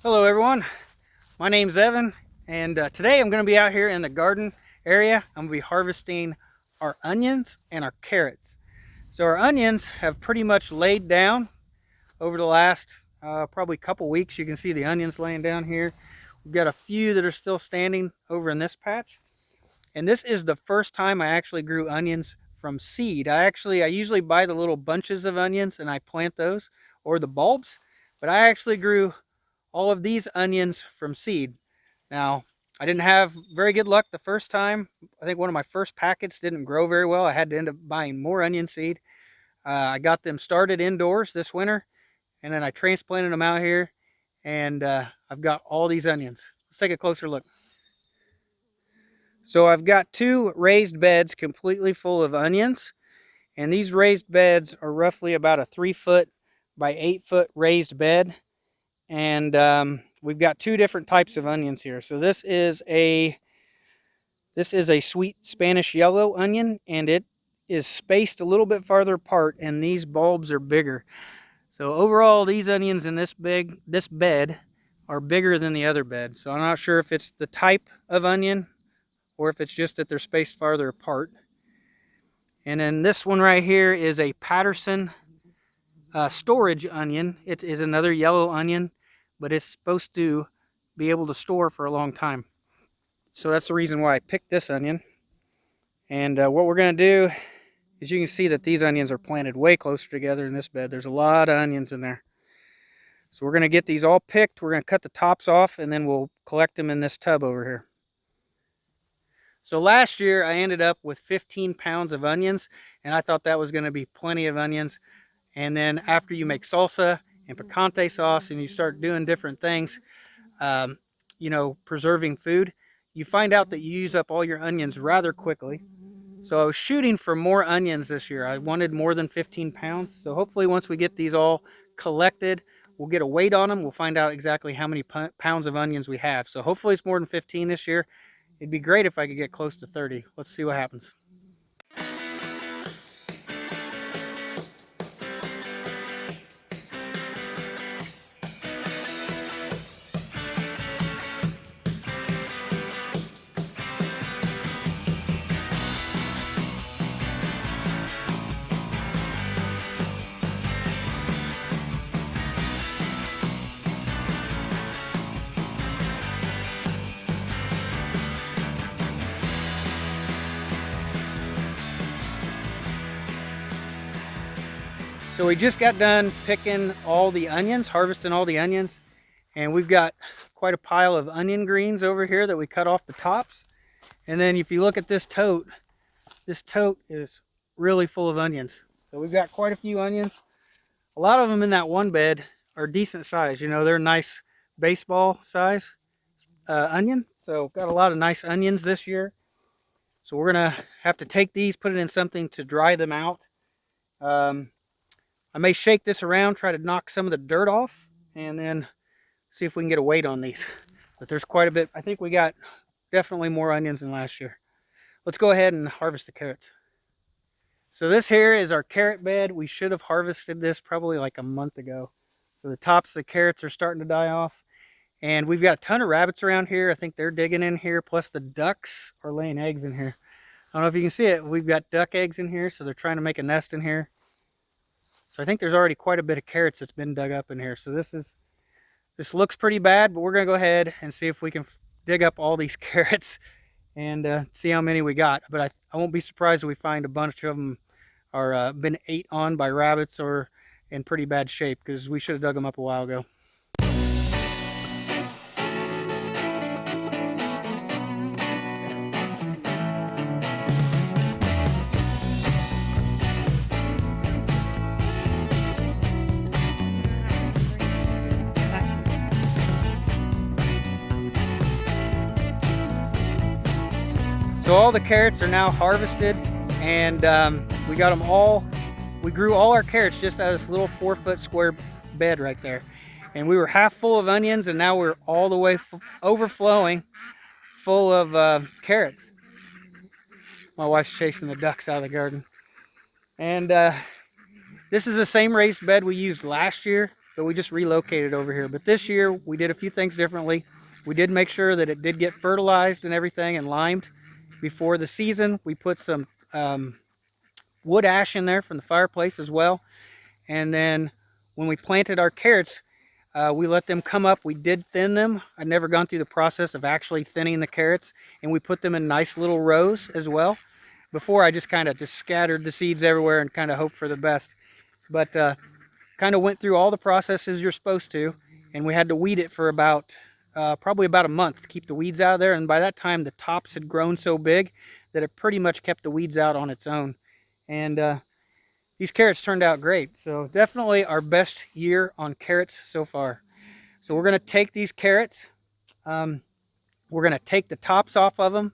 Hello everyone, my name's Evan, and today I'm going to be out here in the garden area. I'm going to be harvesting our onions and our carrots. So our onions have pretty much laid down over the last probably couple weeks. You can see the onions laying down here. We've got a few that are still standing over in this patch. And this is the first time I actually grew onions from seed. I usually buy the little bunches of onions and I plant those, or the bulbs, but I actually grew all of these onions from seed. Now, I didn't have very good luck the first time. I think one of my first packets didn't grow very well. I had to end up buying more onion seed. I got them started indoors this winter, and then I transplanted them out here, and I've got all these onions. Let's take a closer look. So I've got two raised beds completely full of onions, and these raised beds are roughly about a 3-foot by 8-foot raised bed. And we've got two different types of onions here. So this is a sweet Spanish yellow onion, and it is spaced a little bit farther apart, and these bulbs are bigger. So overall, these onions in this bed are bigger than the other bed. So I'm not sure if it's the type of onion or if it's just that they're spaced farther apart. And then this one right here is a Patterson storage onion. It is another yellow onion, but it's supposed to be able to store for a long time. So that's the reason why I picked this onion. And what we're going to do is, you can see that these onions are planted way closer together in this bed. There's a lot of onions in there. So we're going to get these all picked. We're going to cut the tops off, and then we'll collect them in this tub over here. So last year I ended up with 15 pounds of onions, and I thought that was going to be plenty of onions. And then after you make salsa and picante sauce and you start doing different things, preserving food, you find out that you use up all your onions rather quickly. So I was shooting for more onions this year. I wanted more than 15 pounds. So hopefully once we get these all collected, we'll get a weight on them. We'll find out exactly how many pounds of onions we have. So hopefully it's more than 15 this year. It'd be great if I could get close to 30. Let's see what happens. So we just got done picking all the onions, harvesting all the onions, and we've got quite a pile of onion greens over here that we cut off the tops. And then if you look at this tote is really full of onions. So we've got quite a few onions. A lot of them in that one bed are decent size. They're nice baseball size onion. So we've got a lot of nice onions this year. So we're gonna have to take these, put it in something to dry them out. I may shake this around, try to knock some of the dirt off, and then see if we can get a weight on these. But there's quite a bit. I think we got definitely more onions than last year. Let's go ahead and harvest the carrots. So this here is our carrot bed. We should have harvested this probably like a month ago. So the tops of the carrots are starting to die off. And we've got a ton of rabbits around here. I think they're digging in here. Plus the ducks are laying eggs in here. I don't know if you can see it. We've got duck eggs in here, so they're trying to make a nest in here. So I think there's already quite a bit of carrots that's been dug up in here. So this looks pretty bad, but we're going to go ahead and see if we can dig up all these carrots and see how many we got. But I won't be surprised if we find a bunch of them are been ate on by rabbits or in pretty bad shape, because we should have dug them up a while ago. So all the carrots are now harvested, and we got them all. We grew all our carrots just out of this little 4-foot square bed right there. And we were half full of onions, and now we're all the way overflowing full of carrots. My wife's chasing the ducks out of the garden. And this is the same raised bed we used last year. but we just relocated over here. But this year we did a few things differently. We did make sure that it did get fertilized and everything and limed before the season. We put some wood ash in there from the fireplace as well. And then when we planted our carrots, we let them come up. We did thin them. I'd never gone through the process of actually thinning the carrots, and we put them in nice little rows as well. Before, I just kind of scattered the seeds everywhere and kind of hoped for the best. But kind of went through all the processes you're supposed to, and we had to weed it for about probably about a month to keep the weeds out of there. And by that time, the tops had grown so big that it pretty much kept the weeds out on its own. And these carrots turned out great. So definitely our best year on carrots so far. So we're going to take these carrots. We're going to take the tops off of them,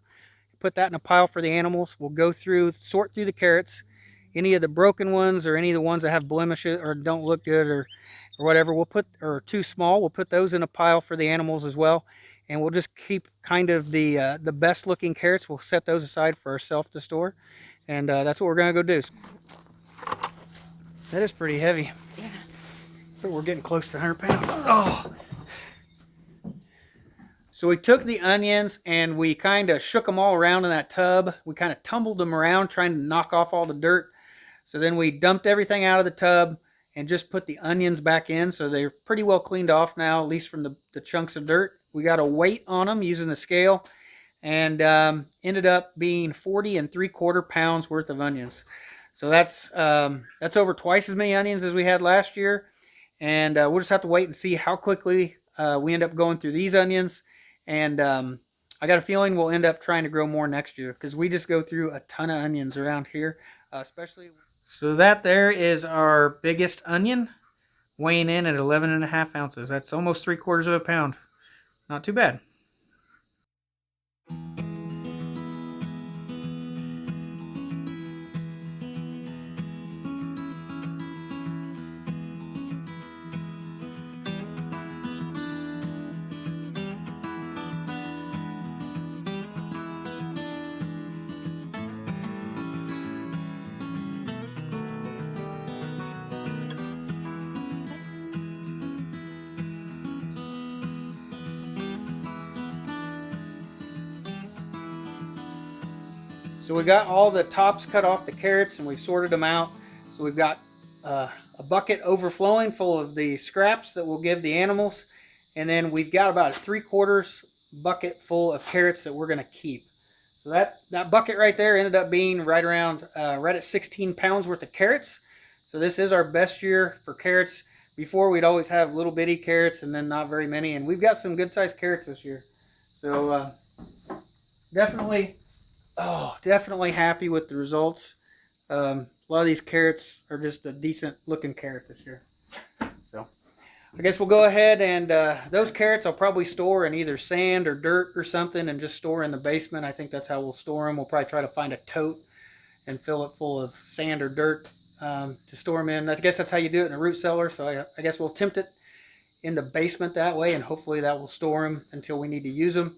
put that in a pile for the animals. We'll go through, sort through the carrots. Any of the broken ones or any of the ones that have blemishes or don't look good or whatever, we'll put, or too small, we'll put those in a pile for the animals as well. And we'll just keep kind of the best looking carrots. We'll set those aside for ourselves to store. And that's what we're going to go do. That is pretty heavy. Yeah. But we're getting close to 100 pounds. Oh. So we took the onions and we kind of shook them all around in that tub. We kind of tumbled them around trying to knock off all the dirt. So then we dumped everything out of the tub and just put the onions back in. So they're pretty well cleaned off now, at least from the chunks of dirt. We got a weight on them using the scale, and ended up being 40 3/4 pounds worth of onions. So that's over twice as many onions as we had last year. And we'll just have to wait and see how quickly we end up going through these onions. And I got a feeling we'll end up trying to grow more next year, because we just go through a ton of onions around here, especially. So that there is our biggest onion, weighing in at 11.5 ounces. That's almost 3/4 pound. Not too bad. So we got all the tops cut off the carrots and we've sorted them out. So we've got a bucket overflowing full of the scraps that we'll give the animals. And then we've got about a 3/4 bucket full of carrots that we're going to keep. So that bucket right there ended up being right around, right at 16 pounds worth of carrots. So this is our best year for carrots. Before, we'd always have little bitty carrots and then not very many. And we've got some good sized carrots this year. So definitely happy with the results. A lot of these carrots are just a decent looking carrot this year. So I guess we'll go ahead and those carrots I'll probably store in either sand or dirt or something and just store in the basement. I think that's how we'll store them. We'll probably try to find a tote and fill it full of sand or dirt to store them in. I guess that's how you do it in a root cellar. So I guess we'll attempt it in the basement that way, and hopefully that will store them until we need to use them.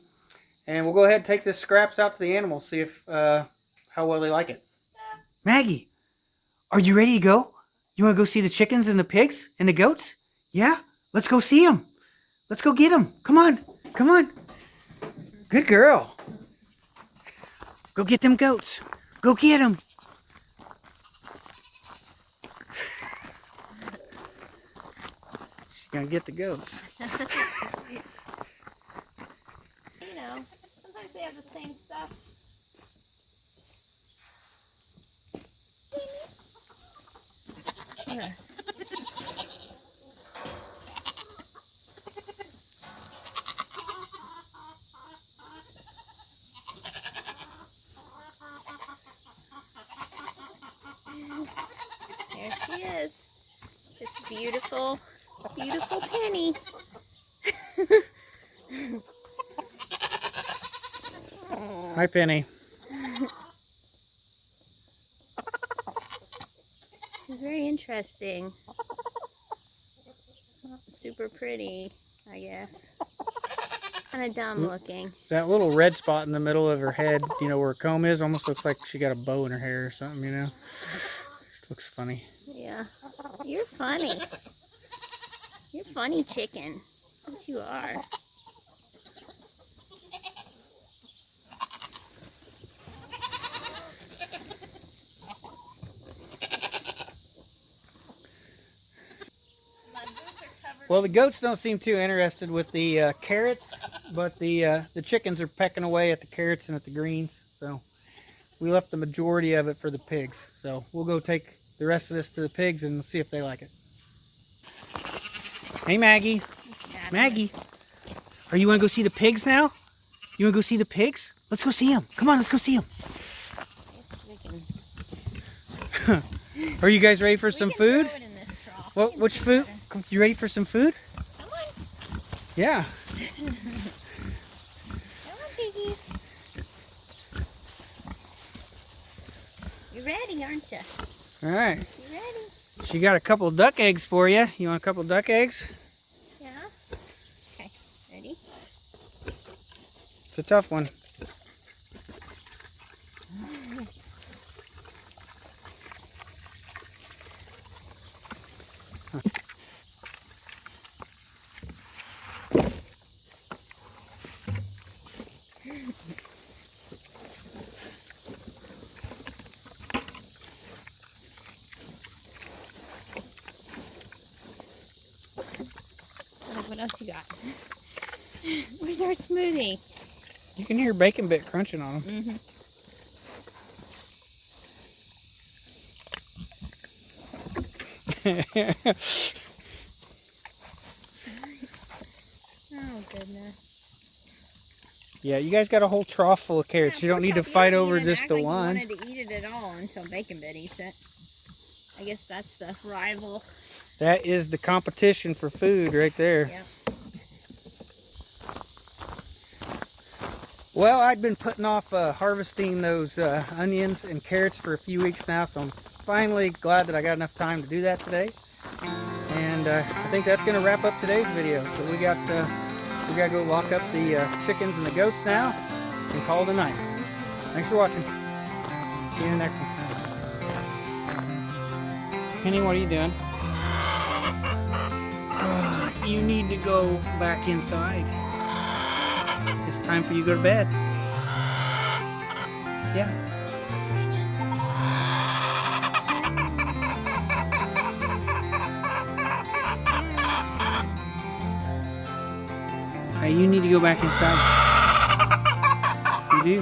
And we'll go ahead and take the scraps out to the animals, see if how well they like it. Maggie, are you ready to go? You want to go see the chickens and the pigs and the goats? Yeah? Let's go see them. Let's go get them. Come on. Come on. Good girl. Go get them goats. Go get them. She's going to get the goats. You know, sometimes they have the same stuff. Here. There she is. This beautiful, beautiful Penny. Hi, Penny. She's very interesting. Super pretty, I guess. Kind of dumb looking. That little red spot in the middle of her head, you know, where her comb is, almost looks like she got a bow in her hair or something, you know? Just looks funny. Yeah. You're funny. You're funny chicken. Yes, you are. Well, the goats don't seem too interested with the carrots, but the chickens are pecking away at the carrots and at the greens. So we left the majority of it for the pigs. So we'll go take the rest of this to the pigs and see if they like it. Hey, Maggie. Maggie, are you want to go see the pigs now? You want to go see the pigs? Let's go see them. Come on, let's go see them. Are you guys ready for some food? What? Which food? You ready for some food? Come on. Yeah. Come on, piggies. You're ready, aren't you? All right. You ready? She got a couple of duck eggs for you. You want a couple of duck eggs? Yeah. Okay. Ready? It's a tough one. What else you got? Where's our smoothie? You can hear bacon bit crunching on them. Mm-hmm. Oh, goodness. Yeah, you guys got a whole trough full of carrots. You don't need to fight over just the one. I wanted to eat it at all until Bacon Bit eats it. I guess that's the rival. That is the competition for food right there. Yep. Well, I'd been putting off harvesting those onions and carrots for a few weeks now, so I'm finally glad that I got enough time to do that today. And I think that's going to wrap up today's video. So we got to go lock up the chickens and the goats now and call it a night. Thanks for watching. See you in the next one. Penny, what are you doing? You need to go back inside. It's time for you to go to bed. Yeah. You need to go back inside. You do.